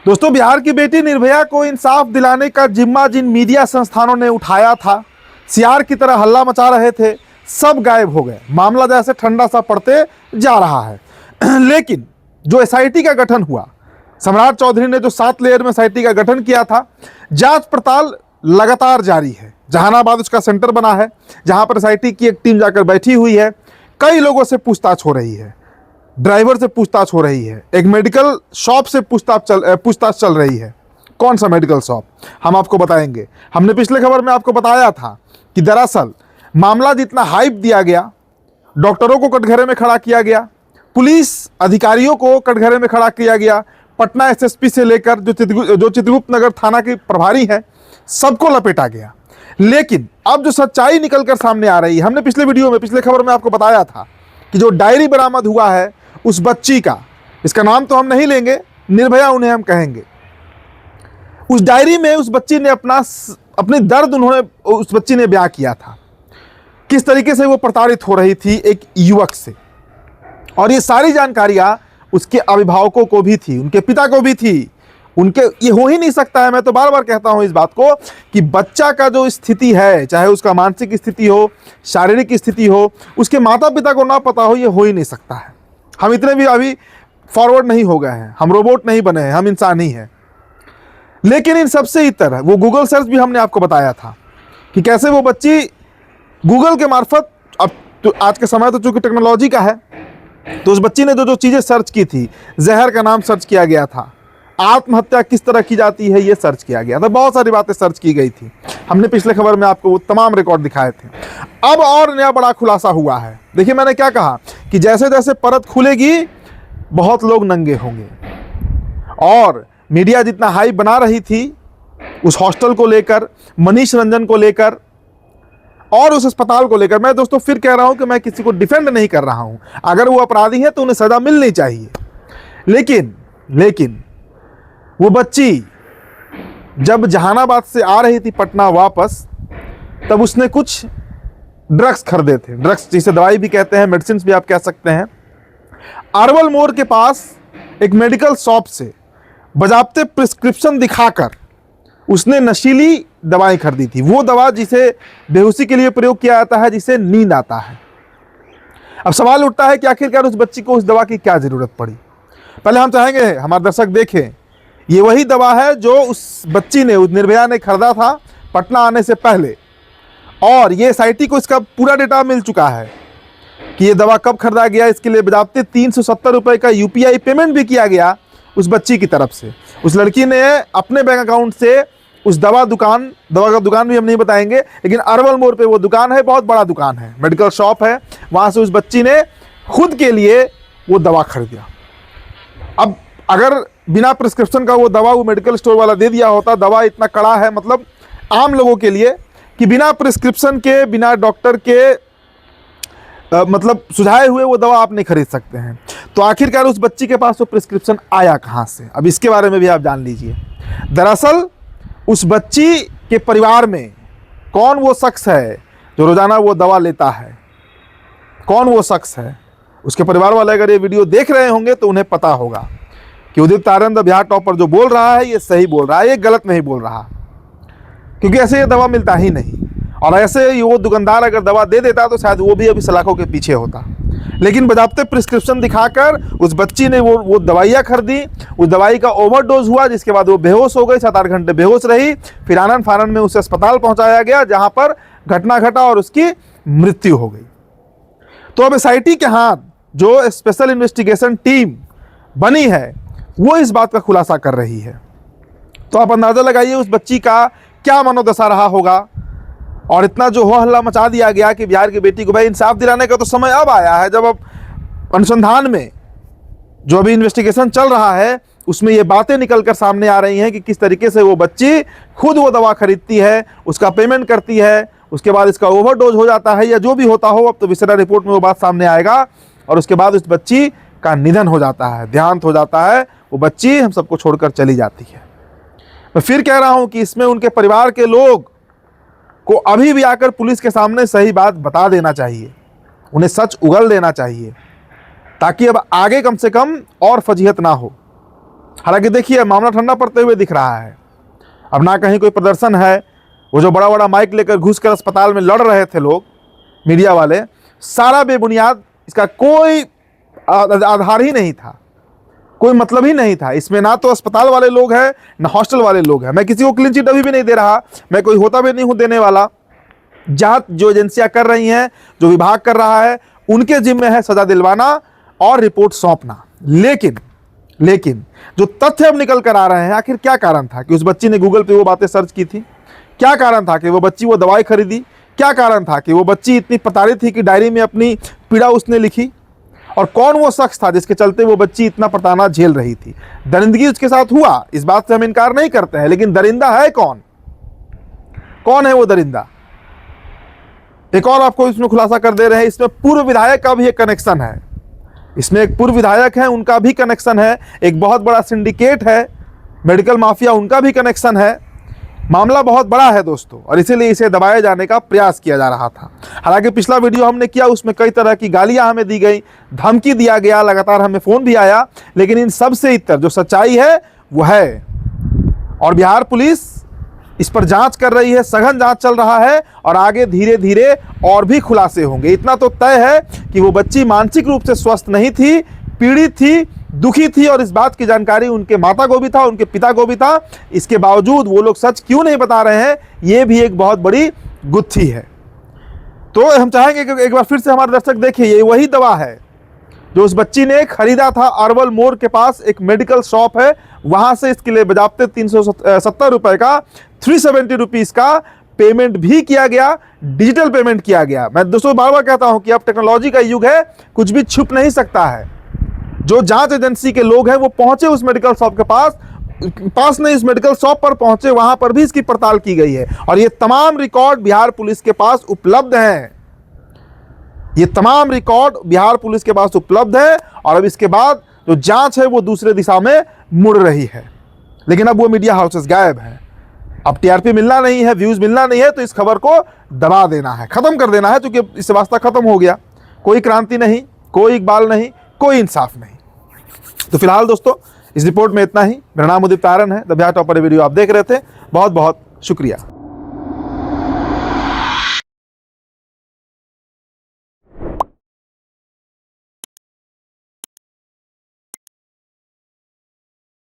दोस्तों, बिहार की बेटी निर्भया को इंसाफ दिलाने का जिम्मा जिन मीडिया संस्थानों ने उठाया था, सियार की तरह हल्ला मचा रहे थे, सब गायब हो गए। मामला जैसे ठंडा सा पड़ते जा रहा है। लेकिन जो एसआईटी का गठन हुआ, सम्राट चौधरी ने जो 7 लेयर में एसआईटी का गठन किया था, जांच पड़ताल लगातार जारी है। जहानाबाद उसका सेंटर बना है, जहां पर एसआईटी की एक टीम जाकर बैठी हुई है। कई लोगों से पूछताछ हो रही है, ड्राइवर से पूछताछ हो रही है, एक मेडिकल शॉप से पूछताछ चल रही है। कौन सा मेडिकल शॉप, हम आपको बताएंगे। हमने पिछले खबर में आपको बताया था कि दरअसल मामला जितना हाइप दिया गया, डॉक्टरों को कटघरे में खड़ा किया गया, पुलिस अधिकारियों को कटघरे में खड़ा किया गया, पटना एसएसपी से लेकर जो चित्रगुप्त नगर थाना के प्रभारी हैं, सबको लपेटा गया। लेकिन अब जो सच्चाई निकल कर सामने आ रही है, हमने पिछले खबर में आपको बताया था कि जो डायरी बरामद हुआ है उस बच्ची का, इसका नाम तो हम नहीं लेंगे, निर्भया उन्हें हम कहेंगे। उस डायरी में उस बच्ची ने अपनी दर्द उस बच्ची ने बयां किया था, किस तरीके से वो प्रताड़ित हो रही थी एक युवक से। और ये सारी जानकारियां उसके अभिभावकों को भी थी, उनके पिता को भी थी। ये हो ही नहीं सकता है, मैं तो बार बार कहता हूं इस बात को, कि बच्चा का जो स्थिति है, चाहे उसका मानसिक स्थिति हो, शारीरिक स्थिति हो, उसके माता पिता को ना पता हो, ये हो ही नहीं सकता है। हम इतने भी अभी फॉरवर्ड नहीं हो गए हैं, हम रोबोट नहीं बने हैं, हम इंसान ही हैं। लेकिन इन सबसे इतर वो गूगल सर्च भी हमने आपको बताया था कि कैसे वो बच्ची गूगल के मार्फत, अब तो आज के समय तो चूंकि टेक्नोलॉजी का है, तो उस बच्ची ने जो चीजें सर्च की थी, जहर का नाम सर्च किया गया था, आत्महत्या किस तरह की जाती है ये सर्च किया गया था, बहुत सारी बातें सर्च की गई थी। हमने पिछले खबर में आपको वो तमाम रिकॉर्ड दिखाए थे। अब और नया बड़ा खुलासा हुआ है। देखिए, मैंने क्या कहा कि जैसे जैसे परत खुलेगी, बहुत लोग नंगे होंगे। और मीडिया जितना हाइप बना रही थी उस हॉस्टल को लेकर, मनीष रंजन को लेकर और उस अस्पताल को लेकर, मैं दोस्तों फिर कह रहा हूं कि मैं किसी को डिफेंड नहीं कर रहा हूं। अगर वो अपराधी हैं तो उन्हें सजा मिलनी चाहिए। लेकिन वो बच्ची जब जहानाबाद से आ रही थी पटना वापस, तब उसने कुछ ड्रग्स खरीदे थे। ड्रग्स जिसे दवाई भी कहते हैं, मेडिसिन भी आप कह सकते हैं। अरवल मोड़ के पास एक मेडिकल शॉप से बजाबते प्रिस्क्रिप्शन दिखाकर उसने नशीली दवाई खरीदी थी। वो दवा जिसे बेहोशी के लिए प्रयोग किया जाता है, जिसे नींद आता है। अब सवाल उठता है कि आखिरकार उस बच्ची को उस दवा की क्या जरूरत पड़ी। पहले हम चाहेंगे हमारे दर्शक देखें, ये वही दवा है जो उस बच्ची ने, उस निर्भया ने खरीदा था पटना आने से पहले। और ये एसआईटी को इसका पूरा डेटा मिल चुका है कि ये दवा कब खरीदा गया। इसके लिए बजाबते 370 रुपए का यूपीआई पेमेंट भी किया गया उस बच्ची की तरफ से। उस लड़की ने अपने बैंक अकाउंट से उस दवा का दुकान भी हम नहीं बताएंगे, लेकिन अरवल मोड़ पे वो दुकान है, बहुत बड़ा दुकान है, मेडिकल शॉप है, वहां से उस बच्ची ने खुद के लिए वो दवा खरीदा। अब अगर बिना प्रिस्क्रिप्शन का वो दवा वो मेडिकल स्टोर वाला दे दिया होता, दवा इतना कड़ा है मतलब आम लोगों के लिए कि बिना प्रिस्क्रिप्शन के, बिना डॉक्टर के मतलब सुझाए हुए वो दवा आप नहीं खरीद सकते हैं। तो आखिरकार उस बच्ची के पास वो प्रिस्क्रिप्शन आया कहाँ से, अब इसके बारे में भी आप जान लीजिए। दरअसल उस बच्ची के परिवार में कौन वो शख्स है जो रोजाना वो दवा लेता है, कौन वो शख्स है। उसके परिवार वाले अगर ये वीडियो देख रहे होंगे तो उन्हें पता होगा कि उदित तारंद बिहार टॉपर जो बोल रहा है ये सही बोल रहा है, ये गलत नहीं बोल रहा, क्योंकि ऐसे ये दवा मिलता ही नहीं। और ऐसे वो दुकानदार अगर दवा दे देता तो शायद वो भी अभी सलाखों के पीछे होता। लेकिन बजाबते प्रिस्क्रिप्शन दिखाकर उस बच्ची ने वो दवाइयाँ खरीदी। उस दवाई का ओवरडोज हुआ, जिसके बाद वो बेहोश हो गई, 7-8 घंटे बेहोश रही। फिर आनंद फानंद में उसे अस्पताल पहुंचाया गया, जहां पर घटना घटा और उसकी मृत्यु हो गई। तो अब एसआईटी के हाथ जो स्पेशल इन्वेस्टिगेशन टीम बनी है वो इस बात का खुलासा कर रही है। तो आप अंदाजा लगाइए उस बच्ची का क्या मनोदशा रहा होगा। और इतना जो हो हल्ला मचा दिया गया कि बिहार की बेटी को भाई इंसाफ दिलाने का तो समय अब आया है, जब अब अनुसंधान में जो अभी इन्वेस्टिगेशन चल रहा है उसमें ये बातें निकल कर सामने आ रही हैं कि किस तरीके से वो बच्ची खुद वो दवा खरीदती है, उसका पेमेंट करती है, उसके बाद इसका ओवरडोज हो जाता है या जो भी होता हो। अब तो विसरा रिपोर्ट में वो बात सामने आएगा। और उसके बाद उस बच्ची का निधन हो जाता है, देहांत हो जाता है, वो बच्ची हम सबको छोड़कर चली जाती है। मैं फिर कह रहा हूं कि इसमें उनके परिवार के लोग को अभी भी आकर पुलिस के सामने सही बात बता देना चाहिए, उन्हें सच उगल देना चाहिए, ताकि अब आगे कम से कम और फजीहत ना हो। हालांकि देखिए मामला ठंडा पड़ते हुए दिख रहा है। अब ना कहीं कोई प्रदर्शन है, वो जो बड़ा बड़ा माइक लेकर घुसकर अस्पताल में लड़ रहे थे लोग, मीडिया वाले, सारा बेबुनियाद, इसका कोई आधार ही नहीं था, कोई मतलब ही नहीं था। इसमें ना तो अस्पताल वाले लोग हैं ना हॉस्टल वाले लोग हैं। मैं किसी को क्लीन चिट अभी भी नहीं दे रहा, मैं कोई होता भी नहीं हूं देने वाला। जांच जो एजेंसियां कर रही हैं, जो विभाग कर रहा है, उनके जिम्मे है सजा दिलवाना और रिपोर्ट सौंपना। लेकिन जो तथ्य अब निकल कर आ रहे हैं, आखिर क्या कारण था कि उस बच्ची ने गूगल पे वो बातें सर्च की थी? क्या कारण था कि वो बच्ची वो दवाई खरीदी? क्या कारण था कि वो बच्ची इतनी प्रताड़ित थी कि डायरी में अपनी पीड़ा उसने लिखी? और कौन वो शख्स था जिसके चलते वो बच्ची इतना प्रताड़ना झेल रही थी? दरिंदगी उसके साथ हुआ, इस बात से हम इनकार नहीं करते हैं, लेकिन दरिंदा है कौन? कौन है वो दरिंदा? एक और आपको इसमें खुलासा कर दे रहे हैं, इसमें पूर्व विधायक का भी एक कनेक्शन है। इसमें एक पूर्व विधायक है, उनका भी कनेक्शन है। एक बहुत बड़ा सिंडिकेट है, मेडिकल माफिया, उनका भी कनेक्शन है। मामला बहुत बड़ा है दोस्तों, और इसीलिए इसे दबाए जाने का प्रयास किया जा रहा था। हालांकि पिछला वीडियो हमने किया, उसमें कई तरह की गालियां हमें दी गई, धमकी दिया गया, लगातार हमें फोन भी आया, लेकिन इन सब से इतर जो सच्चाई है वो है। और बिहार पुलिस इस पर जांच कर रही है, सघन जांच चल रहा है, और आगे धीरे धीरे और भी खुलासे होंगे। इतना तो तय है कि वो बच्ची मानसिक रूप से स्वस्थ नहीं थी, पीड़ित थी, दुखी थी, और इस बात की जानकारी उनके माता को भी था, उनके पिता को भी था। इसके बावजूद वो लोग सच क्यों नहीं बता रहे हैं, ये भी एक बहुत बड़ी गुत्थी है। तो हम चाहेंगे कि एक बार फिर से हमारे दर्शक देखिए, ये वही दवा है जो उस बच्ची ने खरीदा था। अरवल मोड़ के पास एक मेडिकल शॉप है, वहां से इसके लिए बजाते 370 रुपए का, 370 रुपीज का पेमेंट भी किया गया, डिजिटल पेमेंट किया गया। मैं दोस्तों बार बार कहता हूं कि अब टेक्नोलॉजी का युग है, कुछ भी छुप नहीं सकता है। जो जांच एजेंसी के लोग हैं वो पहुंचे उस मेडिकल शॉप के पास नहीं, उस मेडिकल शॉप पर पहुंचे, वहां पर भी इसकी पड़ताल की गई है, और ये तमाम रिकॉर्ड बिहार पुलिस के पास उपलब्ध हैं। ये तमाम रिकॉर्ड बिहार पुलिस के पास उपलब्ध है, और अब इसके बाद जो जांच है वो दूसरे दिशा में मुड़ रही है। लेकिन अब वो मीडिया हाउसेस गायब है, अब टीआरपी मिलना नहीं है, व्यूज मिलना नहीं है, तो इस खबर को दबा देना है, खत्म कर देना है, क्योंकि इससे वास्ता खत्म हो गया। कोई क्रांति नहीं, कोई इकबाल नहीं, कोई इंसाफ नहीं। तो फिलहाल दोस्तों इस रिपोर्ट में इतना ही। मेरा नाम उदित तारन है, द बिहार टॉपर वीडियो आप देख रहे थे। बहुत बहुत शुक्रिया।